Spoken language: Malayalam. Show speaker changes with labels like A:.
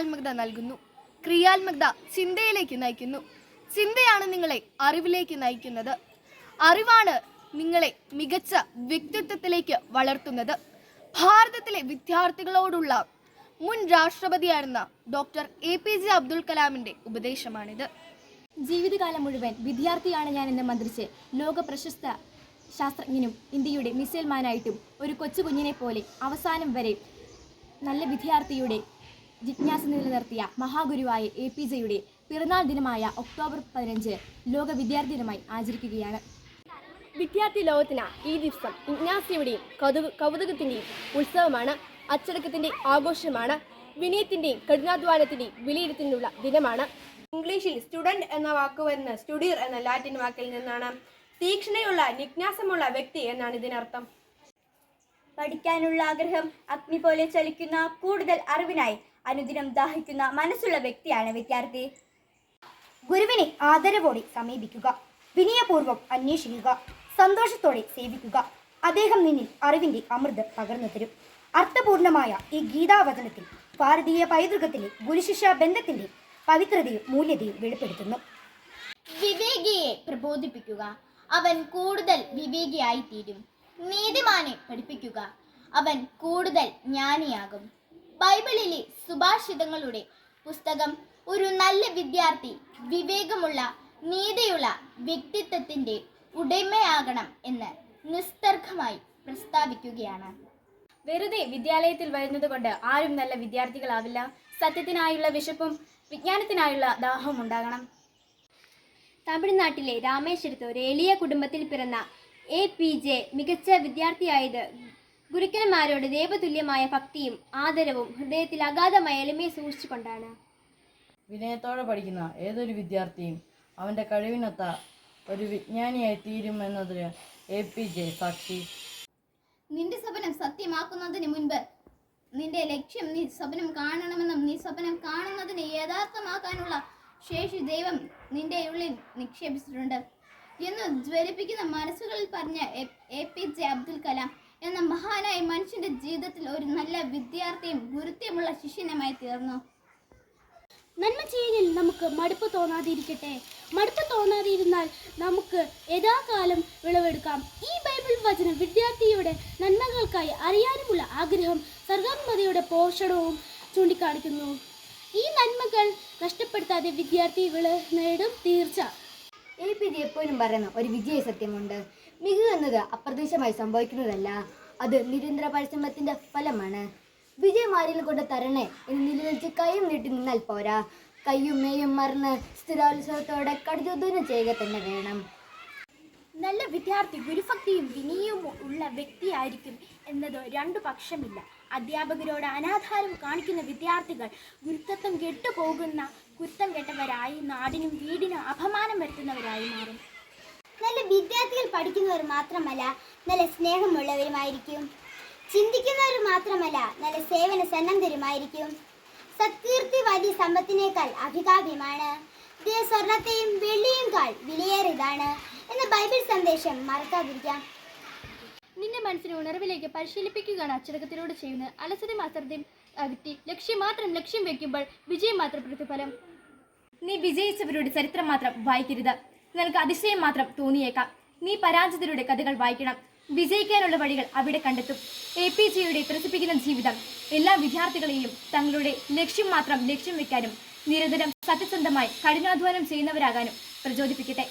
A: ക്രിയാത്മകത നൽകുന്നു. ക്രിയാത്മകത ചിന്തയിലേക്ക് നയിക്കുന്നു. ചിന്തയാണ് നിങ്ങളെ അറിവിലേക്ക് നയിക്കുന്നത്. അറിവാണ് നിങ്ങളെ മികച്ച വ്യക്തിത്വത്തിലേക്ക് വളർത്തുന്നത്. ഭാരതത്തിലെ വിദ്യാർത്ഥികളോടുള്ള മുൻ രാഷ്ട്രപതിയായിരുന്ന ഡോക്ടർ APJ അബ്ദുൽ കലാമിന്റെ ഉപദേശമാണിത്.
B: ജീവിതകാലം മുഴുവൻ വിദ്യാർത്ഥിയാണ് ഞാനെന്ന് മന്ത്രിച്ച് ലോക പ്രശസ്ത ശാസ്ത്രജ്ഞനും ഇന്ത്യയുടെ മിസൈൽ മാനായിട്ടും ഒരു കൊച്ചു കുഞ്ഞിനെ പോലെ അവസാനം വരെ നല്ല വിദ്യാർത്ഥിയുടെ ജിജ്ഞാസ നിലനിർത്തിയ മഹാഗുരുവായ APJയുടെ പിറന്നാൾ ദിനമായ ഒക്ടോബർ 15 ലോക വിദ്യാർത്ഥി ദിനമായി ആചരിക്കുകയാണ്.
C: വിദ്യാർത്ഥി ലോകത്തിന് ഈ ദിവസം ജിജ്ഞാസയുടെയും കൗതുകത്തിൻ്റെയും ഉത്സവമാണ്. അച്ചടക്കത്തിൻ്റെ ആഘോഷമാണ്. വിനയത്തിൻ്റെയും കഠിനാധ്വാനത്തിൻ്റെയും വിലയിരുത്തലിനുള്ള ദിനമാണ്. ഇംഗ്ലീഷിൽ സ്റ്റുഡൻറ് എന്ന വാക്ക് വരുന്ന സ്റ്റുഡിയർ എന്ന ലാറ്റിൻ വാക്കിൽ നിന്നാണ്. തീക്ഷ്ണയുള്ള ജിജ്ഞാസമുള്ള വ്യക്തി എന്നാണ് ഇതിനർത്ഥം.
D: പഠിക്കാനുള്ള ആഗ്രഹം അഗ്നി പോലെ ചലിക്കുന്ന കൂടുതൽ അറിവിനായി അനുദിനം ദാഹിക്കുന്ന മനസ്സുള്ള വ്യക്തിയാണ് വിദ്യാർത്ഥി. ഗുരുവിനെ ആദരവോടെ സമീപിക്കുക, വിനയപൂർവ്വം അന്വേഷിക്കുക, സന്തോഷത്തോടെ സേവിക്കുക. അദ്ദേഹം നിന്നിൽ അറിവിന്റെ അമൃത് പകർന്നു തരും. അർത്ഥപൂർണമായ ഈ ഗീതാവചനത്തിൽ ഭാരതീയ പൈതൃകത്തിലെ ഗുരുശിഷ്യ ബന്ധത്തിന്റെ പവിത്രതയും മൂല്യതയും വെളിപ്പെടുത്തുന്നു.
E: വിവേകിയെ പ്രബോധിപ്പിക്കുക, അവൻ കൂടുതൽ വിവേകിയായി തീരും. നീതിമാനെ പഠിപ്പിക്കുക, അവൻ കൂടുതൽ ജ്ഞാനിയാകും. ബൈബിളിലെ സുഭാഷിതങ്ങളുടെ പുസ്തകം ഒരു നല്ല വിദ്യാർത്ഥി വിവേകമുള്ള നീതിയുള്ള വ്യക്തിത്വത്തിൻ്റെ ഉടമയാകണം എന്ന് നിസ്തർക്കമായി പ്രസ്താവിക്കുകയാണ്.
B: വെറുതെ വിദ്യാലയത്തിൽ വരുന്നത് കൊണ്ട് ആരും നല്ല വിദ്യാർത്ഥികളാവില്ല. സത്യത്തിനായുള്ള വിശപ്പും വിജ്ഞാനത്തിനായുള്ള ദാഹവും ഉണ്ടാകണം.
F: തമിഴ്നാട്ടിലെ രാമേശ്വരത്ത് ഒരു എളിയ കുടുംബത്തിൽ പിറന്ന APJ മികച്ച വിദ്യാർത്ഥിയായത് ഗുരുക്കന്മാരോട് ദൈവതുല്യമായ ഭക്തിയും ആദരവും ഹൃദയത്തിൽ അഗാധമായ എളിമയെ സൂക്ഷിച്ചുകൊണ്ടാണ്.
G: വിനയത്തോടെ പഠിക്കുന്ന ഏതൊരു വിദ്യാർത്ഥിയും അവൻ്റെ കഴിവിനൊത്ത ഒരു വിജ്ഞാനിയായി തീരുമെന്നതിന് APJ സാക്ഷി.
E: നിന്റെ സ്വപ്നം സത്യമാക്കുന്നതിന് മുൻപ് നിന്റെ ലക്ഷ്യം നീ സ്വപ്നം കാണണമെന്നും നീ സ്വപ്നം കാണുന്നതിന് യഥാർത്ഥമാക്കാനുള്ള ശേഷി ദൈവം നിന്റെ ഉള്ളിൽ നിക്ഷേപിച്ചിട്ടുണ്ട് എന്ന് ജ്വലിപ്പിക്കുന്ന മനസ്സുകളിൽ പറഞ്ഞ APJ അബ്ദുൽ കലാം എന്ന മഹാനായ മനുഷ്യന്റെ ജീവിതത്തിൽ ഒരു നല്ല വിദ്യാർത്ഥിയും ഗുരുത്വമുള്ള ശിഷ്യനുമായി തീർന്നു.
F: നന്മ ചെയ്യലിൽ നമുക്ക് മടുപ്പ് തോന്നാതിരിക്കട്ടെ. മടുപ്പ് തോന്നാതിരുന്നാൽ നമുക്ക് യഥാകാലം വിളവെടുക്കാം. ഈ ബൈബിൾ വചനം വിദ്യാർത്ഥിയുടെ നന്മകൾക്കായി അറിയാനുമുള്ള ആഗ്രഹം സർഗാത്മകതയുടെ പോഷണവും ചൂണ്ടിക്കാണിക്കുന്നു. ഈ നന്മകൾ നഷ്ടപ്പെടുത്താതെ വിദ്യാർത്ഥി നേടും തീർച്ച.
D: APJ എപ്പോഴും പറയുന്ന ഒരു വിജയ സത്യമുണ്ട്. മികവ് എന്നത് അപ്രതീക്ഷിതമായി സംഭവിക്കുന്നതല്ല, അത് നിരന്തര പരിശ്രമത്തിന്റെ ഫലമാണ്. വിജയം ആരെങ്കിലും കൊണ്ട് തരണേ എന്ന് നിലനിൽച്ച് കൈയും നീട്ടി നിന്നാൽ പോരാ. കയ്യും മേയും മറന്ന് സ്ഥിരോത്സവത്തോടെ കഠിനാധ്വാനം ചെയ്യുക തന്നെ വേണം.
B: നല്ല വിദ്യാർത്ഥി ഗുരുഭക്തിയും വിനയവും ഉള്ള വ്യക്തിയായിരിക്കും എന്നത് രണ്ടു പക്ഷമില്ല. അധ്യാപകരോട് അനാധാരം കാണിക്കുന്ന വിദ്യാർത്ഥികൾ ഗുരുത്വം കെട്ടുപോകുന്ന കുരുത്തം കെട്ടവരായി നാടിനും വീടിനും അപമാനം വരുത്തുന്നവരായി മാറും.
D: നല്ല വിദ്യാർത്ഥികൾ പഠിക്കുന്നവർ മാത്രമല്ല നല്ല സ്നേഹമുള്ളവരുമായിരിക്കും. ചിന്തിക്കുന്നവർ മാത്രമല്ല നല്ല സേവന സന്നദ്ധരുമായിരിക്കും. സത്കീർത്തി വലിയ സമ്പത്തിനേക്കാൾ അഭികാമ്യമാണ്. ഇത് സ്വർണത്തെയും വെള്ളിയേക്കാൾ വിലയേറിയതാണ് എന്ന ബൈബിൾ സന്ദേശം മറക്കാതിരിക്കാം.
F: നിന്റെ മനസ്സിനെ ഉണർവിലേക്ക് പരിശീലിപ്പിക്കുകയാണ് അച്ചടക്കത്തിലൂടെ ചെയ്യുന്നത്. അലസതയും അശ്രദ്ധയും അകറ്റി ലക്ഷ്യം വയ്ക്കുമ്പോൾ വിജയം മാത്രം പ്രതിഫലം.
B: നീ വിജയിച്ചവരുടെ ചരിത്രം മാത്രം വായിക്കരുത്. നിനക്ക് അതിശയം മാത്രം തോന്നിയേക്കാം. നീ പരാജിതരുടെ കഥകൾ വായിക്കണം. വിജയിക്കാനുള്ള വഴികൾ അവിടെ കണ്ടെത്തും. APJയുടെ ത്രസിപ്പിക്കുന്ന ജീവിതം എല്ലാ വിദ്യാർത്ഥികളെയും തങ്ങളുടെ ലക്ഷ്യം മാത്രം ലക്ഷ്യം വെക്കാനും നിരന്തരം സത്യസന്ധമായി കഠിനാധ്വാനം ചെയ്യുന്നവരാകാനും പ്രചോദിപ്പിക്കട്ടെ.